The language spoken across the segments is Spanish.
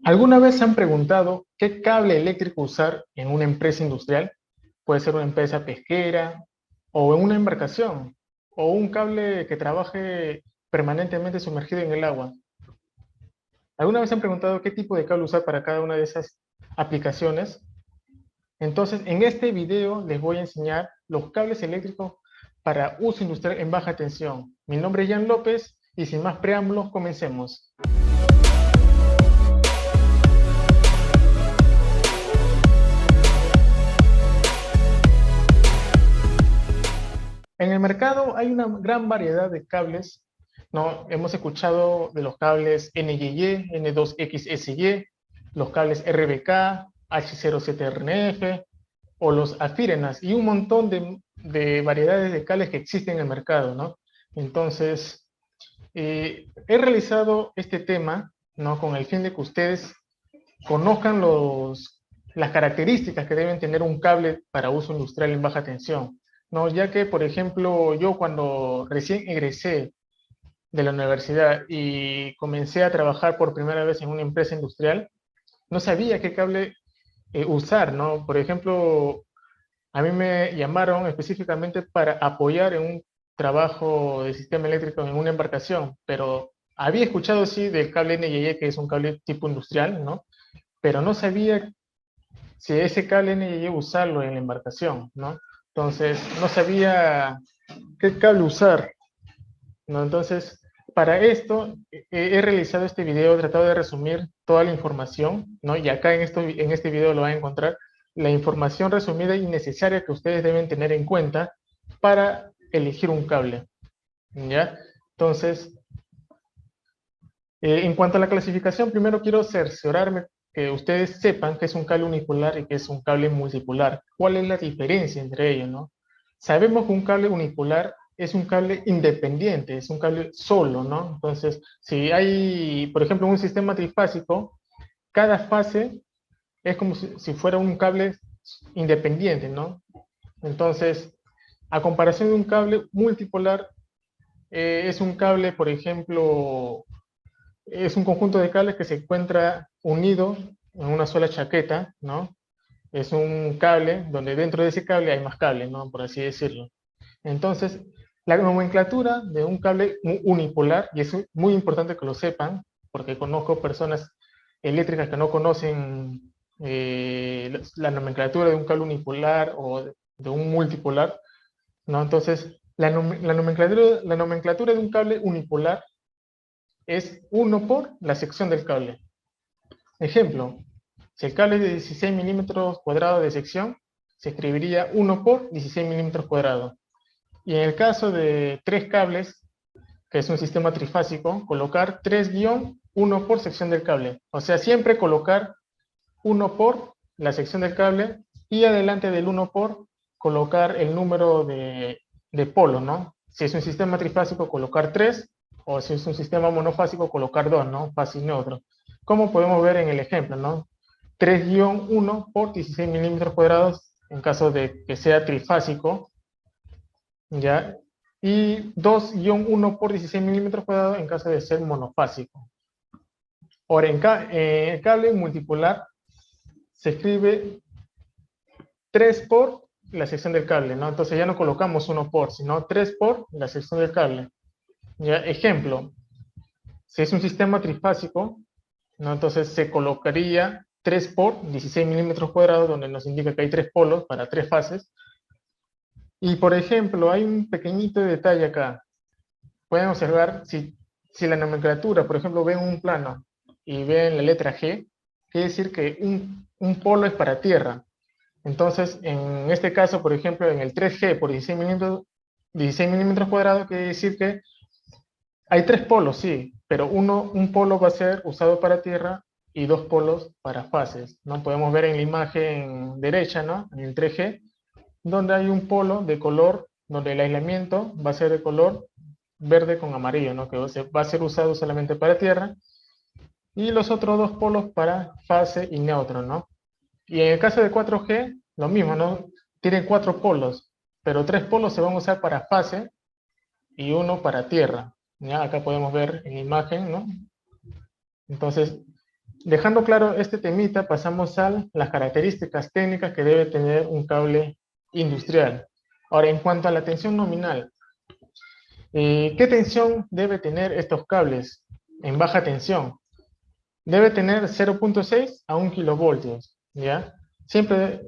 ¿Alguna vez se han preguntado qué cable eléctrico usar en una empresa industrial? Puede ser una empresa pesquera o en una embarcación o un cable que trabaje permanentemente sumergido en el agua. ¿Alguna vez se han preguntado qué tipo de cable usar para cada una de esas aplicaciones? Entonces, en este video les voy a enseñar los cables eléctricos para uso industrial en baja tensión. Mi nombre es Jan López y sin más preámbulos, comencemos. En el mercado hay una gran variedad de cables, ¿no? Hemos escuchado de los cables NYY, N2XSY, los cables RBK, H07RNF o los Afirenas y un montón de variedades de cables que existen en el mercado, ¿no? Entonces, he realizado este tema, ¿no? Con el fin de que ustedes conozcan las características que deben tener un cable para uso industrial en baja tensión, ¿no? Ya que, por ejemplo, yo cuando recién egresé de la universidad y comencé a trabajar por primera vez en una empresa industrial, no sabía qué cable usar, ¿no? Por ejemplo, a mí me llamaron específicamente para apoyar en un trabajo de sistema eléctrico en una embarcación, pero había escuchado sí del cable NYY, que es un cable tipo industrial, ¿no? Pero no sabía si ese cable NYY usarlo en la embarcación, ¿no? Entonces, no sabía qué cable usar, ¿no? Entonces, para esto he realizado este video, he tratado de resumir toda la información, ¿no? Y acá en este video lo van a encontrar la información resumida y necesaria que ustedes deben tener en cuenta para elegir un cable, ¿ya? Entonces, en cuanto a la clasificación, primero quiero cerciorarme que ustedes sepan que es un cable unipolar y que es un cable multipolar. ¿Cuál es la diferencia entre ellos, no? Sabemos que un cable unipolar es un cable independiente, es un cable solo, ¿no? Entonces, si hay, por ejemplo, un sistema trifásico, cada fase es como si fuera un cable independiente, ¿no? Entonces, a comparación de un cable multipolar, es un cable, por ejemplo, es un conjunto de cables que se encuentra unido en una sola chaqueta, ¿no? Es un cable donde dentro de ese cable hay más cables, ¿no? Por así decirlo. Entonces, la nomenclatura de un cable unipolar, y es muy importante que lo sepan, porque conozco personas eléctricas que no conocen la nomenclatura de un cable unipolar o de un multipolar, ¿no? Entonces, la nomenclatura de un cable unipolar es 1 por la sección del cable. Ejemplo, si el cable es de 16 milímetros cuadrados de sección, se escribiría 1 por 16 milímetros cuadrados. Y en el caso de 3 cables, que es un sistema trifásico, colocar 3-1 por sección del cable. O sea, siempre colocar 1 por la sección del cable y adelante del 1 por colocar el número de polo, ¿no? Si es un sistema trifásico, colocar 3, o si es un sistema monofásico, colocar 2, ¿no? Fácil neutro. Como podemos ver en el ejemplo, ¿no? 3-1 por 16 milímetros cuadrados en caso de que sea trifásico, ¿ya? Y 2-1 por 16 milímetros cuadrados en caso de ser monofásico. Ahora, en el cable multipolar se escribe 3 por la sección del cable, ¿no? Entonces ya no colocamos 1 por, sino 3 por la sección del cable. ¿Ya? Ejemplo, si es un sistema trifásico, ¿no? Entonces se colocaría 3 por 16 milímetros cuadrados, donde nos indica que hay 3 polos para 3 fases. Y por ejemplo, hay un pequeñito detalle acá. Pueden observar, si la nomenclatura, por ejemplo, ven un plano y ven la letra G, quiere decir que un polo es para tierra. Entonces, en este caso, por ejemplo, en el 3G por 16 milímetros cuadrados, quiere decir que hay 3 polos, sí, pero un polo va a ser usado para tierra y 2 polos para fases, ¿no? Podemos ver en la imagen derecha, ¿no? En el 3G, donde hay un polo de color, donde el aislamiento va a ser de color verde con amarillo, ¿no? Que va a ser usado solamente para tierra, y los otros 2 polos para fase y neutro, ¿no? Y en el caso de 4G, lo mismo, ¿no? Tiene 4 polos, pero 3 polos se van a usar para fase y 1 para tierra. ¿Ya? Acá podemos ver en imagen, ¿no? Entonces, Dejando claro este temita, pasamos a las características técnicas que debe tener un cable industrial. Ahora, en cuanto a la tensión nominal, ¿qué tensión debe tener estos cables en baja tensión? Debe tener 0.6 a 1 kilovoltios, ¿ya? Siempre,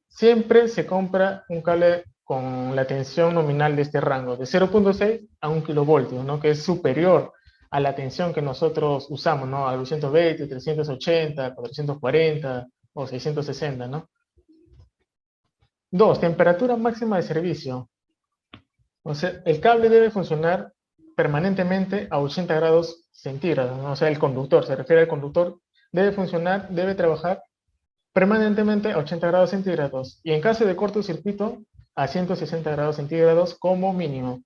siempre se compra un cable con la tensión nominal de este rango, de 0.6 a 1 kilovoltios, ¿no? Que es superior a la tensión que nosotros usamos, ¿no? A 220, 380, 440 o 660, ¿no? Dos, temperatura máxima de servicio. O sea, el cable debe funcionar permanentemente a 80 grados centígrados, ¿no? O sea, el conductor, se refiere al conductor, debe funcionar, debe trabajar permanentemente a 80 grados centígrados y en caso de cortocircuito a 160 grados centígrados como mínimo.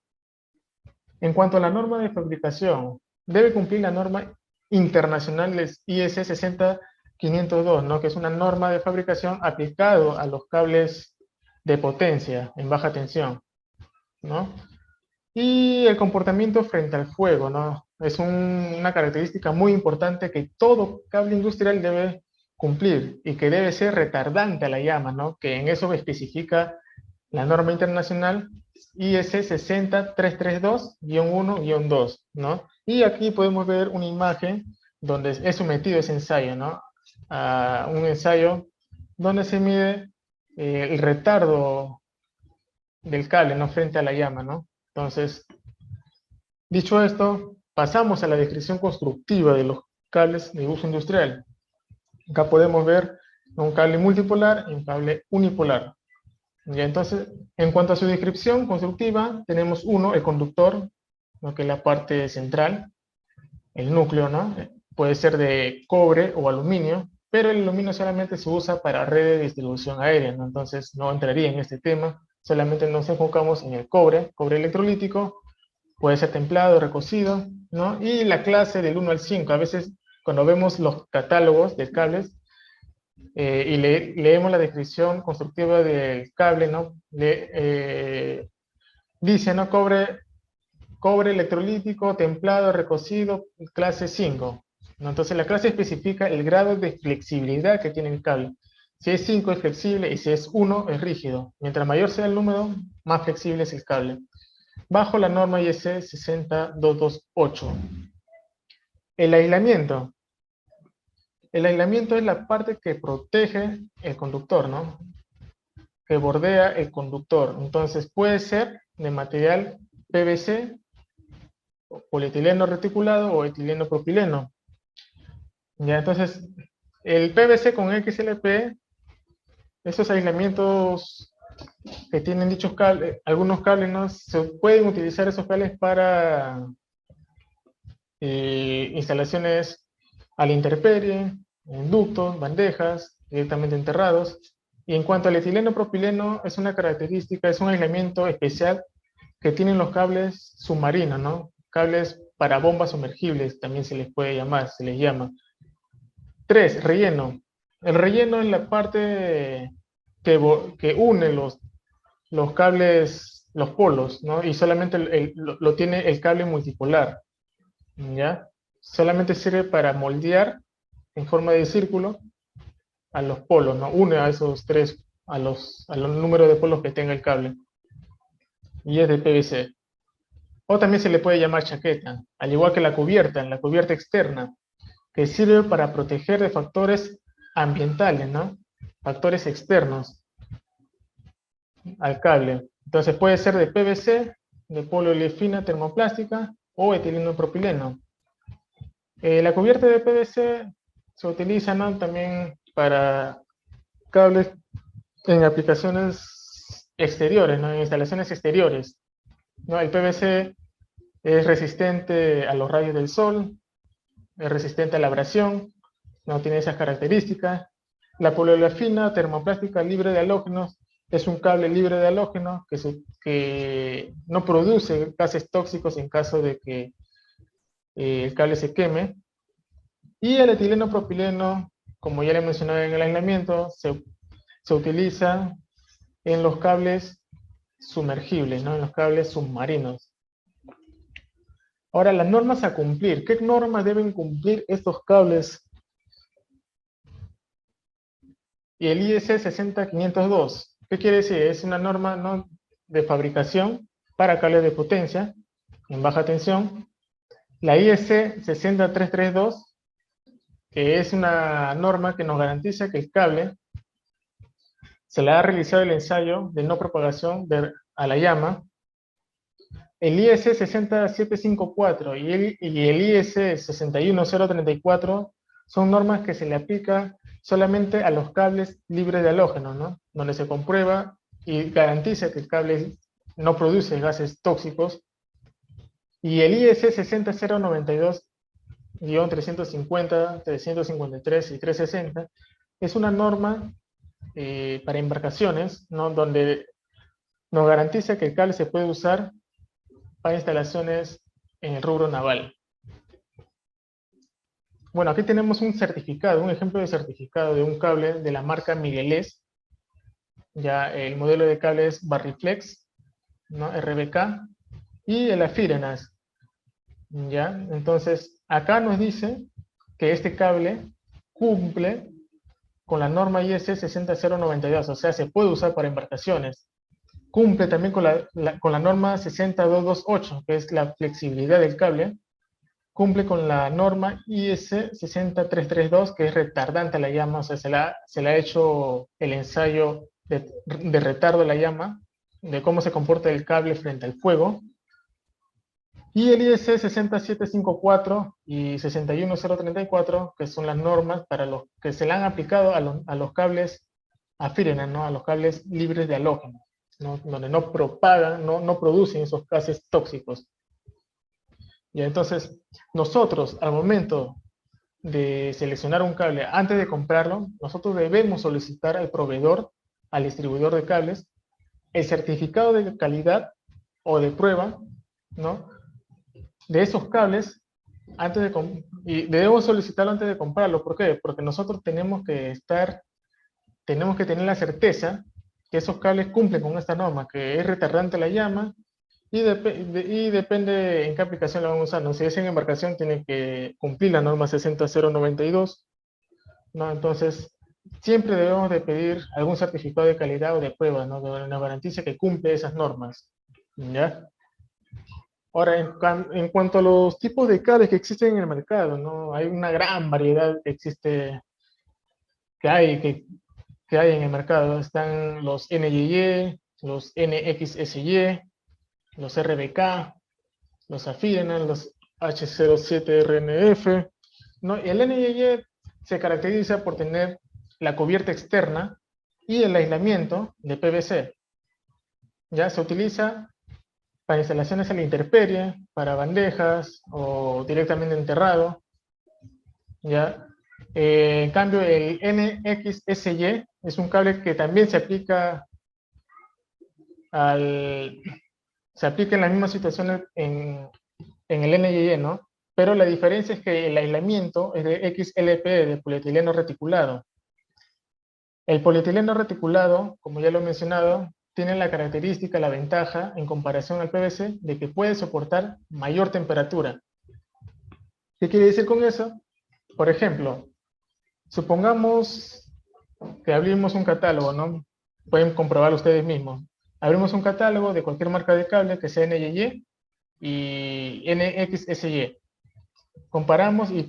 En cuanto a la norma de fabricación, debe cumplir la norma internacional IS 60502, ¿no? Que es una norma de fabricación aplicado a los cables de potencia en baja tensión, ¿no? Y el comportamiento frente al fuego, ¿no? Es una característica muy importante que todo cable industrial debe cumplir y que debe ser retardante a la llama, ¿no? Que en eso especifica la norma internacional IS 60332-1-2, ¿no? Y aquí podemos ver una imagen donde es sometido ese ensayo, ¿no? A un ensayo donde se mide el retardo del cable, ¿no? Frente a la llama, ¿no? Entonces, dicho esto, pasamos a la descripción constructiva de los cables de uso industrial. Acá podemos ver un cable multipolar y un cable unipolar. Ya, entonces, en cuanto a su descripción constructiva, tenemos uno, el conductor, ¿no? Que es la parte central, el núcleo, ¿no? Puede ser de cobre o aluminio, pero el aluminio solamente se usa para redes de distribución aérea, ¿no? Entonces no entraría en este tema, solamente nos enfocamos en el cobre, cobre electrolítico, puede ser templado, recocido, ¿no? Y la clase del 1 al 5, a veces cuando vemos los catálogos de cables y leemos la descripción constructiva del cable, ¿no? Dice, ¿no? Cobre electrolítico, templado, recocido, clase 5, ¿no? Entonces la clase especifica el grado de flexibilidad que tiene el cable. Si es 5 es flexible y si es 1 es rígido. Mientras mayor sea el número, más flexible es el cable. Bajo la norma IEC 60228. El aislamiento. El aislamiento es la parte que protege el conductor, ¿no? Que bordea el conductor. Entonces puede ser de material PVC, polietileno reticulado o etileno propileno. Ya, entonces, el PVC con XLP, esos aislamientos que tienen dichos cables, algunos cables, ¿no? Se pueden utilizar esos cables para instalaciones a la intemperie, en ductos, bandejas, directamente enterrados. Y en cuanto al etileno propileno, es una característica, es un aislamiento especial que tienen los cables submarinos, ¿no? Cables para bombas sumergibles, también se les puede llamar, se les llama. 3, relleno. El relleno es la parte que une los cables, los polos, ¿no? Y solamente lo tiene el cable multipolar, ¿ya? Solamente sirve para moldear en forma de círculo a los polos, ¿no? Une a esos tres, a los números de polos que tenga el cable. Y es de PVC. O también se le puede llamar chaqueta, al igual que la cubierta externa, que sirve para proteger de factores ambientales, ¿no? Factores externos al cable. Entonces puede ser de PVC, de poliolefina termoplástica o etileno propileno. La cubierta de PVC se utiliza, ¿no? También para cables en aplicaciones exteriores, ¿no? En instalaciones exteriores, ¿no? El PVC es resistente a los rayos del sol, es resistente a la abrasión, no tiene esas características. La poliolefina termoplástica libre de halógenos es un cable libre de halógenos que no produce gases tóxicos en caso de que el cable se queme. Y el etileno propileno, como ya le mencionaba en el aislamiento, se utiliza en los cables sumergibles, ¿no? En los cables submarinos. Ahora, las normas a cumplir. ¿Qué normas deben cumplir estos cables y el IS 60502. ¿Qué quiere decir? Es una norma, ¿no?, de fabricación para cables de potencia en baja tensión. La IS 60332, que es una norma que nos garantiza que el cable se le ha realizado el ensayo de no propagación a la llama. El IS 60754 y el IS 61034 son normas que se le aplica solamente a los cables libres de halógenos, ¿no?, donde se comprueba y garantiza que el cable no produce gases tóxicos. Y el IS 60092-350, 353 y 360 es una norma para embarcaciones, ¿no?, donde nos garantiza que el cable se puede usar para instalaciones en el rubro naval. Bueno, aquí tenemos un certificado, un ejemplo de certificado de un cable de la marca Miguelés. Ya el modelo de cable es Barriflex, ¿no?, RBK, y el Afirenas. ¿Ya? Entonces, acá nos dice que este cable cumple con la norma IS 60092, o sea, se puede usar para embarcaciones. Cumple también con la norma 60228, que es la flexibilidad del cable. Cumple con la norma IS 60332, que es retardante a la llama, o sea, se le ha hecho el ensayo de retardo a la llama, de cómo se comporta el cable frente al fuego. Y el IS 60754 y 61034, que son las normas para los que se le han aplicado a los cables Afirenas, ¿no?, a los cables libres de halógeno, ¿no?, donde no propagan, no producen esos gases tóxicos. Y entonces, nosotros, al momento de seleccionar un cable, antes de comprarlo, nosotros debemos solicitar al proveedor, al distribuidor de cables, el certificado de calidad o de prueba, ¿no?, de esos cables, y debemos solicitarlo antes de comprarlo. ¿Por qué? Porque nosotros tenemos que tener la certeza que esos cables cumplen con esta norma, que es retardante a la llama, y depende en qué aplicación la vamos a usar, ¿no? Si es en embarcación, tiene que cumplir la norma 60092, ¿no? Entonces, siempre debemos de pedir algún certificado de calidad o de prueba, ¿no?, de una garantía que cumple esas normas, ¿ya? Ahora, en cuanto a los tipos de cables que existen en el mercado, ¿no?, hay una gran variedad que hay en el mercado. Están los NYY, los NXSY, los RBK, los Afirenas, los H07RNF, ¿no? El NYY se caracteriza por tener la cubierta externa y el aislamiento de PVC. Ya se utiliza para instalaciones a la intemperie, para bandejas o directamente enterrado. ¿Ya? En cambio, el NXSY es un cable que también se aplica en las mismas situaciones en el NYY, ¿no? Pero la diferencia es que el aislamiento es de XLP, de polietileno reticulado. El polietileno reticulado, como ya lo he mencionado, tiene la característica, la ventaja, en comparación al PVC, de que puede soportar mayor temperatura. ¿Qué quiere decir con eso? Por ejemplo, supongamos que abrimos un catálogo, ¿no? Pueden comprobar ustedes mismos. Abrimos un catálogo de cualquier marca de cable que sea NYY y NXSY. Comparamos y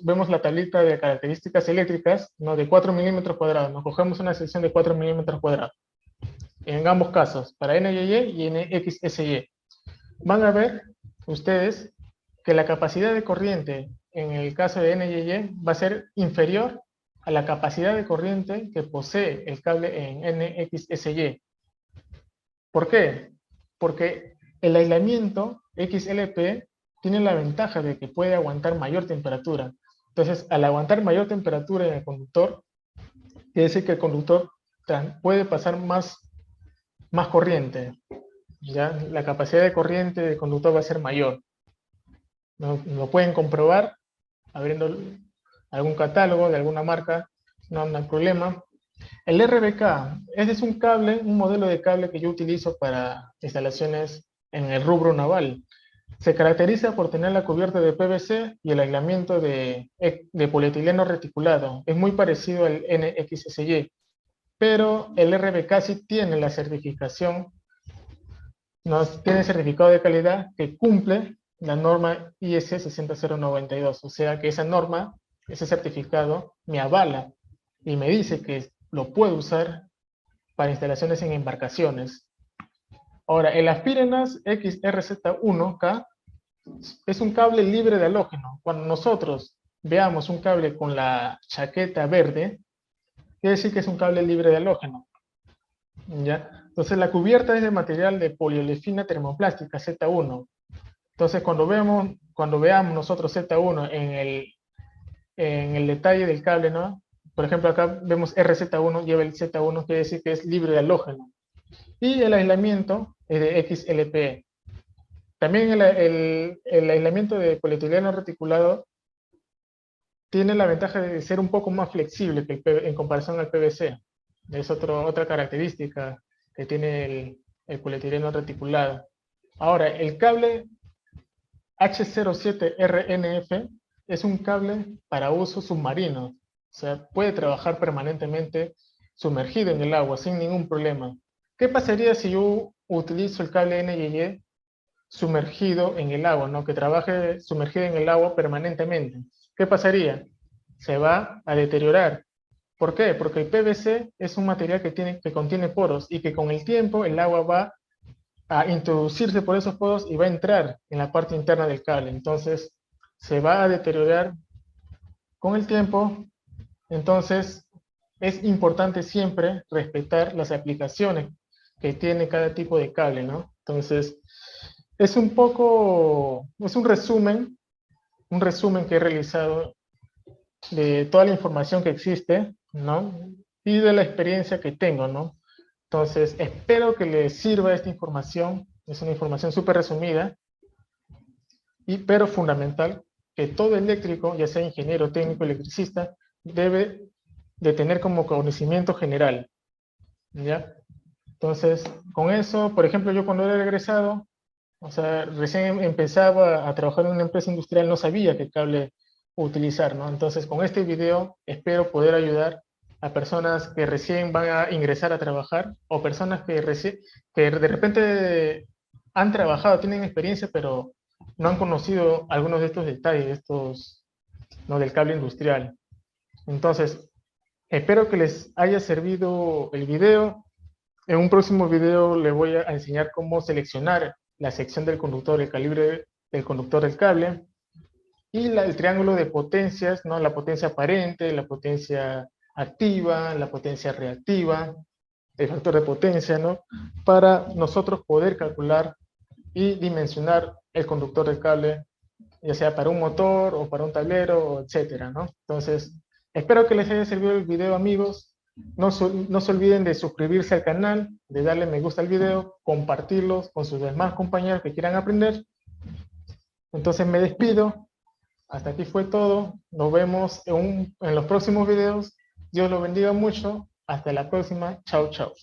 vemos la tablita de características eléctricas, ¿no?, de 4 milímetros cuadrados. Nos cogemos una sección de 4 milímetros cuadrados. En ambos casos, para NYY y NXSY. Van a ver ustedes que la capacidad de corriente en el caso de NYY va a ser inferior a la capacidad de corriente que posee el cable en NXSY. ¿Por qué? Porque el aislamiento XLP tiene la ventaja de que puede aguantar mayor temperatura. Entonces, al aguantar mayor temperatura en el conductor, quiere decir que el conductor puede pasar más corriente. ¿Ya? La capacidad de corriente del conductor va a ser mayor. Lo pueden comprobar abriendo algún catálogo de alguna marca, no hay problema. El RBK, ese es un modelo de cable que yo utilizo para instalaciones en el rubro naval. Se caracteriza por tener la cubierta de PVC y el aislamiento de polietileno reticulado. Es muy parecido al NXSY, pero el RBK sí tiene la certificación, tiene certificado de calidad que cumple la norma IS 60092. O sea que esa norma, ese certificado, me avala y me dice que lo puedo usar para instalaciones en embarcaciones. Ahora, el Aspirenas XRZ1K es un cable libre de halógeno. Cuando nosotros veamos un cable con la chaqueta verde, quiere decir que es un cable libre de halógeno. ¿Ya? Entonces la cubierta es de material de poliolefina termoplástica Z1. Entonces cuando veamos nosotros Z1 en el detalle del cable, ¿no? Por ejemplo, acá vemos RZ1, lleva el Z1, quiere decir que es libre de halógeno. Y el aislamiento es de XLPE. También el aislamiento de polietileno reticulado tiene la ventaja de ser un poco más flexible que en comparación al PVC. Es otra característica que tiene el polietileno reticulado. Ahora, el cable H07RNF es un cable para uso submarino. O sea, puede trabajar permanentemente sumergido en el agua sin ningún problema. ¿Qué pasaría si yo utilizo el cable NYY sumergido en el agua, ¿no? Que trabaje sumergido en el agua permanentemente? ¿Qué pasaría? Se va a deteriorar. ¿Por qué? Porque el PVC es un material que contiene poros y que con el tiempo el agua va a introducirse por esos poros y va a entrar en la parte interna del cable. Entonces, se va a deteriorar con el tiempo. Entonces, es importante siempre respetar las aplicaciones que tiene cada tipo de cable, ¿no? Entonces, es un resumen que he realizado de toda la información que existe, ¿no? Y de la experiencia que tengo, ¿no? Entonces, espero que les sirva esta información. Es una información súper resumida, pero fundamental, que todo eléctrico, ya sea ingeniero, técnico, electricista, debe de tener como conocimiento general, ¿ya? Entonces, con eso, por ejemplo, yo cuando era egresado, o sea, recién empezaba a trabajar en una empresa industrial, no sabía qué cable utilizar, ¿no? Entonces, con este video espero poder ayudar a personas que recién van a ingresar a trabajar o personas que de repente han trabajado, tienen experiencia, pero no han conocido algunos de estos detalles, ¿no? Del cable industrial. Entonces, espero que les haya servido el video. En un próximo video les voy a enseñar cómo seleccionar la sección del conductor, el calibre del conductor del cable, y el triángulo de potencias, ¿no? La potencia aparente, la potencia activa, la potencia reactiva, el factor de potencia, ¿no? Para nosotros poder calcular y dimensionar el conductor del cable, ya sea para un motor o para un tablero, etcétera, ¿no? Entonces, espero que les haya servido el video, amigos. No se olviden de suscribirse al canal, de darle me gusta al video, compartirlos con sus demás compañeros que quieran aprender. Entonces me despido. Hasta aquí fue todo. Nos vemos en los próximos videos. Dios los bendiga mucho. Hasta la próxima. Chao, chao.